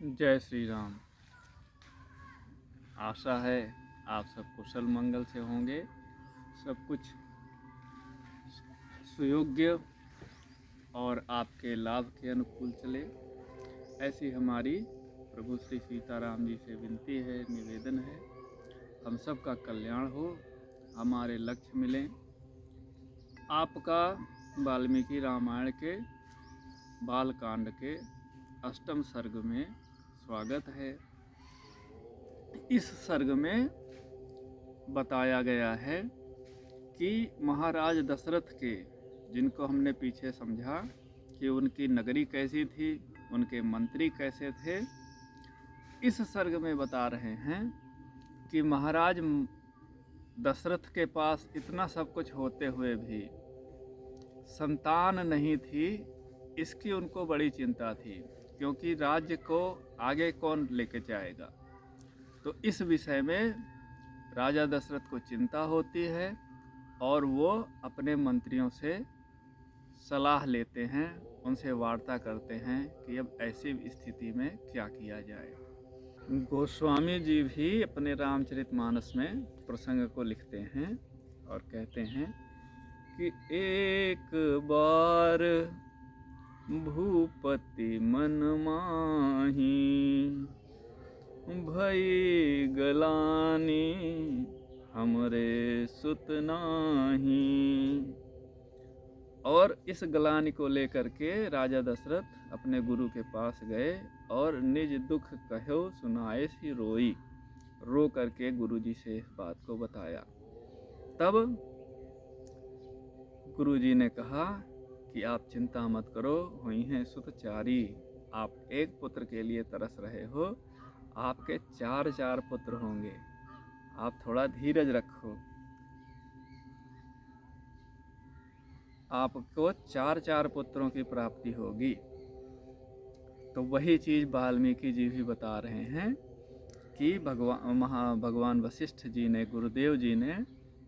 जय श्री राम। आशा है आप सब कुशल मंगल से होंगे, सब कुछ सुयोग्य और आपके लाभ के अनुकूल चले, ऐसी हमारी प्रभु श्री सीताराम जी से विनती है, निवेदन है। हम सब का कल्याण हो, हमारे लक्ष्य मिलें। आपका वाल्मीकि रामायण के बालकांड के अष्टम सर्ग में स्वागत है। इस सर्ग में बताया गया है कि महाराज दशरथ के, जिनको हमने पीछे समझा कि उनकी नगरी कैसी थी, उनके मंत्री कैसे थे, इस सर्ग में बता रहे हैं कि महाराज दशरथ के पास इतना सब कुछ होते हुए भी संतान नहीं थी। इसकी उनको बड़ी चिंता थी, क्योंकि राज्य को आगे कौन लेके जाएगा। तो इस विषय में राजा दशरथ को चिंता होती है और वो अपने मंत्रियों से सलाह लेते हैं, उनसे वार्ता करते हैं कि अब ऐसी स्थिति में क्या किया जाए। गोस्वामी जी भी अपने रामचरितमानस में प्रसंग को लिखते हैं और कहते हैं कि एक बार भूपति मन माही, भई गलानी हमरे सुत नाही। और इस गलानी को लेकर के राजा दशरथ अपने गुरु के पास गए और निज दुख कहो सुनाए सी रोई। रो करके गुरु जी से इस बात को बताया। तब गुरु जी ने कहा कि आप चिंता मत करो, हुई हैं सुत चारी। आप एक पुत्र के लिए तरस रहे हो, आपके चार चार पुत्र होंगे, आप थोड़ा धीरज रखो। आपको चार चार पुत्रों की प्राप्ति होगी। तो वही चीज़ वाल्मीकि जी भी बता रहे हैं कि भगवान वशिष्ठ जी ने, गुरुदेव जी ने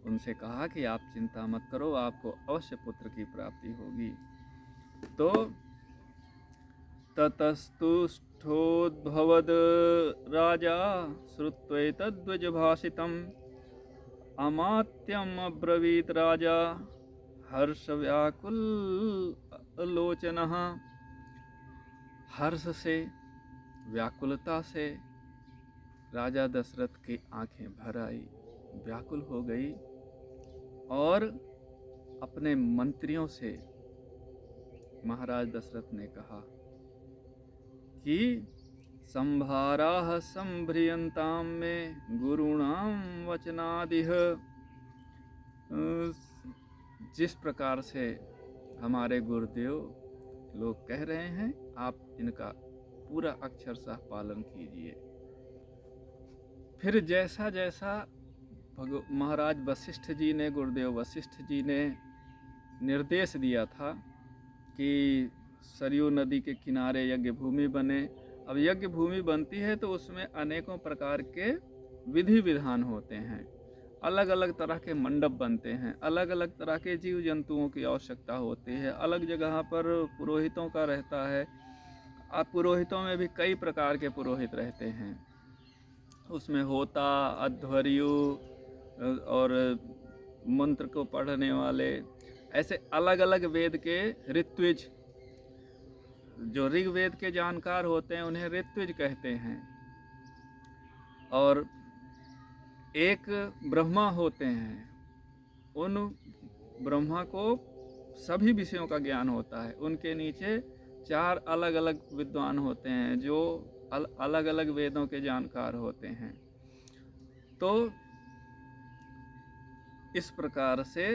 उनसे कहा कि आप चिंता मत करो, आपको अवश्य पुत्र की प्राप्ति होगी। तो ततस्तुष्टोद्भवद राजा श्रुत्वैतद्विज भाषितम् अमात्यम अब्रवीत राजा हर्ष व्याकुल लोचनः। हर्ष से, व्याकुलता से राजा दशरथ की आंखें भर आई, व्याकुल हो गई और अपने मंत्रियों से महाराज दशरथ ने कहा कि संभाराः संभ्रियंताम में गुरुणाम वचनादिह। जिस प्रकार से हमारे गुरुदेव लोग कह रहे हैं, आप इनका पूरा अक्षरशः पालन कीजिए। फिर जैसा जैसा महाराज वशिष्ठ जी ने, गुरुदेव वशिष्ठ जी ने निर्देश दिया था कि सरयू नदी के किनारे यज्ञ भूमि बने। अब यज्ञ भूमि बनती है तो उसमें अनेकों प्रकार के विधि विधान होते हैं, अलग अलग तरह के मंडप बनते हैं, अलग अलग तरह के जीव जंतुओं की आवश्यकता होती है, अलग जगह पर पुरोहितों का रहता है। अब पुरोहितों में भी कई प्रकार के पुरोहित रहते हैं, उसमें होता, अध्वर्यु और मंत्र को पढ़ने वाले, ऐसे अलग अलग वेद के ऋत्विज, जो ऋग्वेद के जानकार होते हैं उन्हें ऋत्विज कहते हैं। और एक ब्रह्मा होते हैं, उन ब्रह्मा को सभी विषयों का ज्ञान होता है। उनके नीचे चार अलग अलग विद्वान होते हैं जो अलग अलग वेदों के जानकार होते हैं। तो इस प्रकार से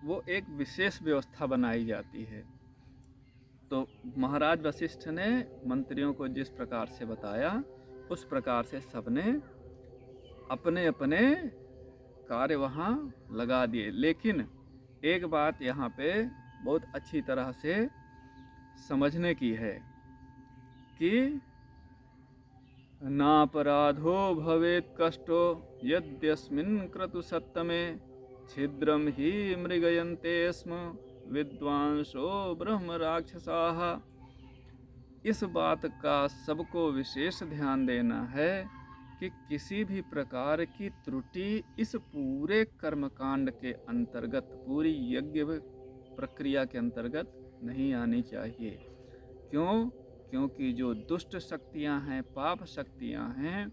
वो एक विशेष व्यवस्था बनाई जाती है। तो महाराज वशिष्ठ ने मंत्रियों को जिस प्रकार से बताया, उस प्रकार से सबने अपने अपने कार्य वहाँ लगा दिए। लेकिन एक बात यहाँ पे बहुत अच्छी तरह से समझने की है कि नापराधो भवेत् कष्टो यद्यस्मिन् क्रतु सत्तमे छिद्रम ही मृगयन्ते स्म विद्वांसो ब्रह्म राक्षसाः। इस बात का सबको विशेष ध्यान देना है कि किसी भी प्रकार की त्रुटि इस पूरे कर्मकांड के अंतर्गत, पूरी यज्ञ प्रक्रिया के अंतर्गत नहीं आनी चाहिए। क्यों? क्योंकि जो दुष्ट शक्तियां हैं, पाप शक्तियां हैं,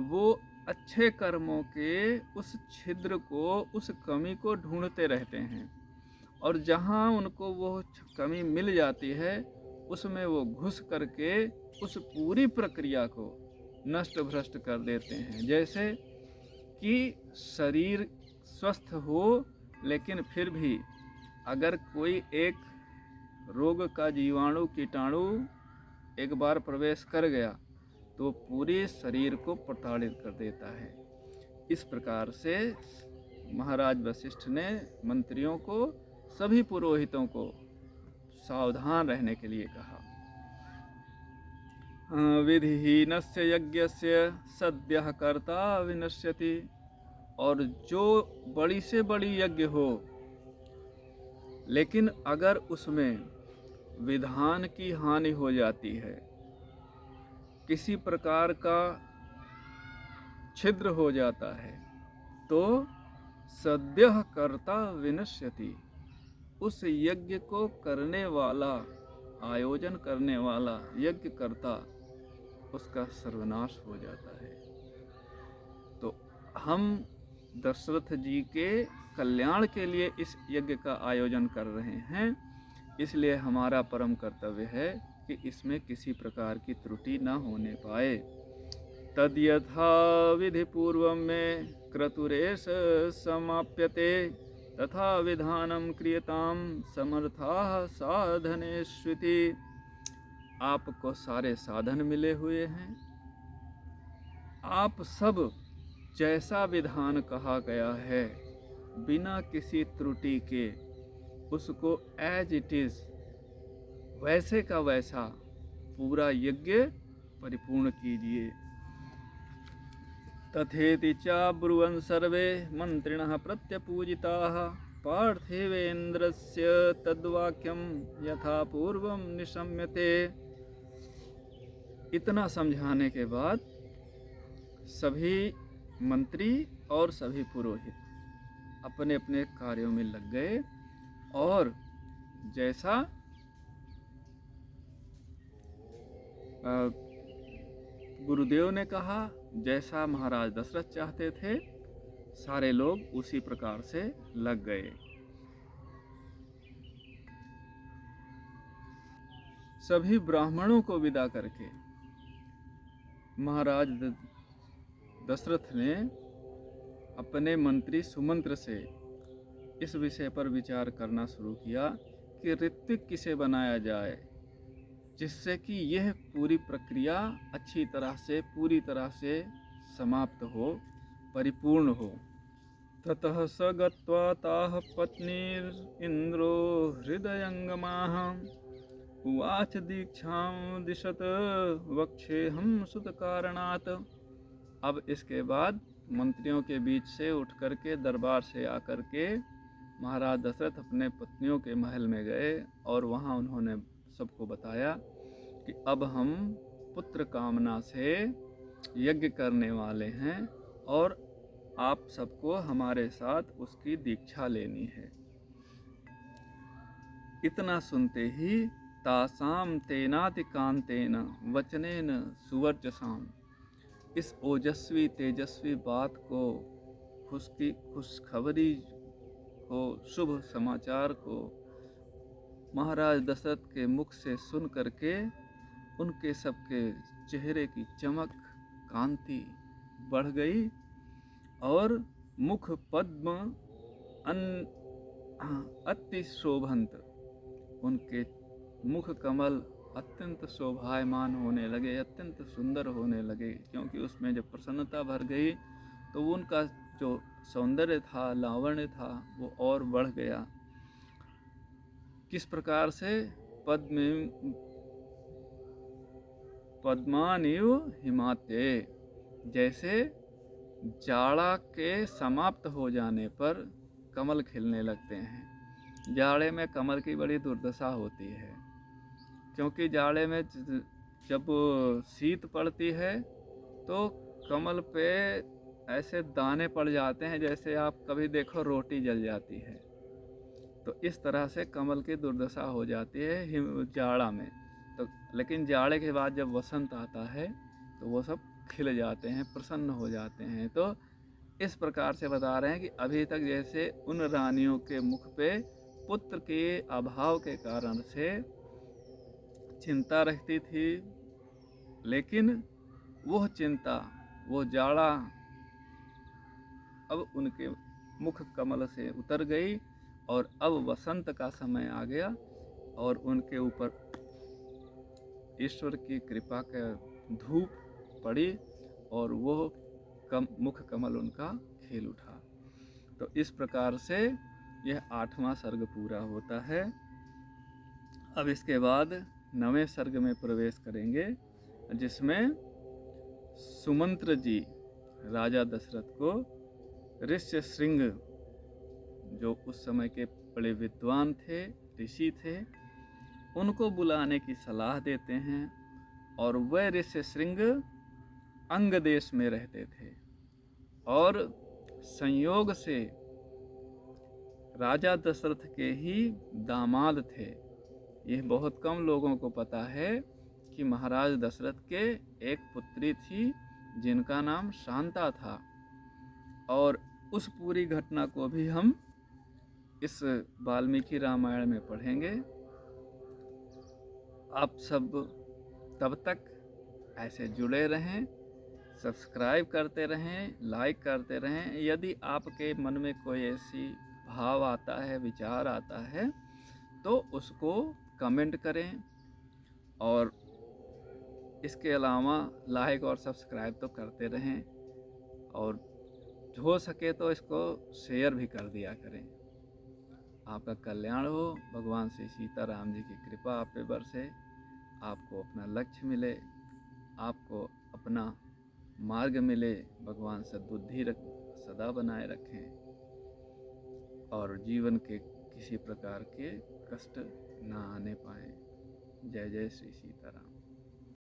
वो अच्छे कर्मों के उस छिद्र को, उस कमी को ढूंढते रहते हैं, और जहां उनको वो कमी मिल जाती है उसमें वो घुस करके उस पूरी प्रक्रिया को नष्ट भ्रष्ट कर देते हैं। जैसे कि शरीर स्वस्थ हो, लेकिन फिर भी अगर कोई एक रोग का जीवाणु, कीटाणु एक बार प्रवेश कर गया तो पूरे शरीर को प्रताड़ित कर देता है। इस प्रकार से महाराज वशिष्ठ ने मंत्रियों को, सभी पुरोहितों को सावधान रहने के लिए कहा। विधिहीनस्य यज्ञस्य सद्यः कर्ता विनश्यति। और जो बड़ी से बड़ी यज्ञ हो, लेकिन अगर उसमें विधान की हानि हो जाती है, किसी प्रकार का छिद्र हो जाता है, तो सद्यः कर्ता विनश्यति। उस यज्ञ को करने वाला, आयोजन करने वाला यज्ञ कर्ता, उसका सर्वनाश हो जाता है। तो हम दशरथ जी के कल्याण के लिए इस यज्ञ का आयोजन कर रहे हैं, इसलिए हमारा परम कर्तव्य है कि इसमें किसी प्रकार की त्रुटि न होने पाए। तद यथा विधि पूर्व में क्रतुरेश समाप्यते तथा विधानम क्रियताम समर्थाः साधनेष्विति। आपको सारे साधन मिले हुए हैं, आप सब जैसा विधान कहा गया है बिना किसी त्रुटि के उसको एज इट इज, वैसे का वैसा पूरा यज्ञ परिपूर्ण कीजिए। तथेति च ब्रुवन् सर्वे मंत्रिणः प्रत्यपूजिताः पार्थिवेन्द्रस्य तद्वाक्यं यथा पूर्वं निशम्यते। इतना समझाने के बाद सभी मंत्री और सभी पुरोहित अपने अपने कार्यों में लग गए, और जैसा गुरुदेव ने कहा, जैसा महाराज दशरथ चाहते थे, सारे लोग उसी प्रकार से लग गए। सभी ब्राह्मणों को विदा करके महाराज दशरथ ने अपने मंत्री सुमंत्र से इस विषय पर विचार करना शुरू किया कि ऋत्विक किसे बनाया जाए, जिससे कि यह पूरी प्रक्रिया अच्छी तरह से, पूरी तरह से समाप्त हो, परिपूर्ण हो। ततः स गत्वा ताः पत्नीर्इन्द्रो हृदयंगमाः उवाच दीक्षां दिशत वक्षेहं सुतकारणात्। अब इसके बाद मंत्रियों के बीच से उठ करके, दरबार से आकर के महाराज दशरथ अपने पत्नियों के महल में गए, और वहाँ उन्होंने सबको बताया कि अब हम पुत्र कामना से यज्ञ करने वाले हैं, और आप सबको हमारे साथ उसकी दीक्षा लेनी है। इतना सुनते ही तासाम तेनातिकांतेन वचनेन सुवर्चसाम, इस ओजस्वी तेजस्वी बात को, खुशखबरी को, शुभ समाचार को महाराज दशरथ के मुख से सुन करके उनके सबके चेहरे की चमक, कांति बढ़ गई, और मुख पद्म अति शोभंत, उनके मुख कमल अत्यंत शोभायमान होने लगे, अत्यंत सुंदर होने लगे, क्योंकि उसमें जब प्रसन्नता भर गई तो उनका जो सौंदर्य था, लावण्य था, वो और बढ़ गया। किस प्रकार से? पद्मानिव हिमाते, जैसे जाड़ा के समाप्त हो जाने पर कमल खिलने लगते हैं। जाड़े में कमल की बड़ी दुर्दशा होती है, क्योंकि जाड़े में जब शीत पड़ती है तो कमल पे ऐसे दाने पड़ जाते हैं, जैसे आप कभी देखो रोटी जल जाती है। तो इस तरह से कमल की दुर्दशा हो जाती है जाड़ा में। तो लेकिन जाड़े के बाद जब वसंत आता है तो वो सब खिल जाते हैं, प्रसन्न हो जाते हैं। तो इस प्रकार से बता रहे हैं कि अभी तक जैसे उन रानियों के मुख पे पुत्र के अभाव के कारण से चिंता रहती थी, लेकिन वह चिंता, वो जाड़ा अब उनके मुख कमल से उतर गई और अब वसंत का समय आ गया और उनके ऊपर ईश्वर की कृपा का धूप पड़ी और वो मुख कमल उनका खिल उठा। तो इस प्रकार से यह 8वां सर्ग पूरा होता है। अब इसके बाद 9वें सर्ग में प्रवेश करेंगे, जिसमें सुमंत्र जी राजा दशरथ को ऋष्यशृंग, जो उस समय के बड़े विद्वान थे, ऋषि थे, उनको बुलाने की सलाह देते हैं। और वह ऋष्यशृंग अंग देश में रहते थे और संयोग से राजा दशरथ के ही दामाद थे। यह बहुत कम लोगों को पता है कि महाराज दशरथ के एक पुत्री थी जिनका नाम शांता था। और उस पूरी घटना को भी हम इस वाल्मीकि रामायण में पढ़ेंगे। आप सब तब तक ऐसे जुड़े रहें, सब्सक्राइब करते रहें, लाइक करते रहें। यदि आपके मन में कोई ऐसी भाव आता है, विचार आता है, तो उसको कमेंट करें। और इसके अलावा लाइक और सब्सक्राइब तो करते रहें, और हो सके तो इसको शेयर भी कर दिया करें। आपका कल्याण हो, भगवान श्री सीताराम जी की कृपा आप पे बरसे, आपको अपना लक्ष्य मिले, आपको अपना मार्ग मिले, भगवान सद्बुद्धि सदा बनाए रखें और जीवन के किसी प्रकार के कष्ट ना आने पाए। जय जय श्री सीताराम।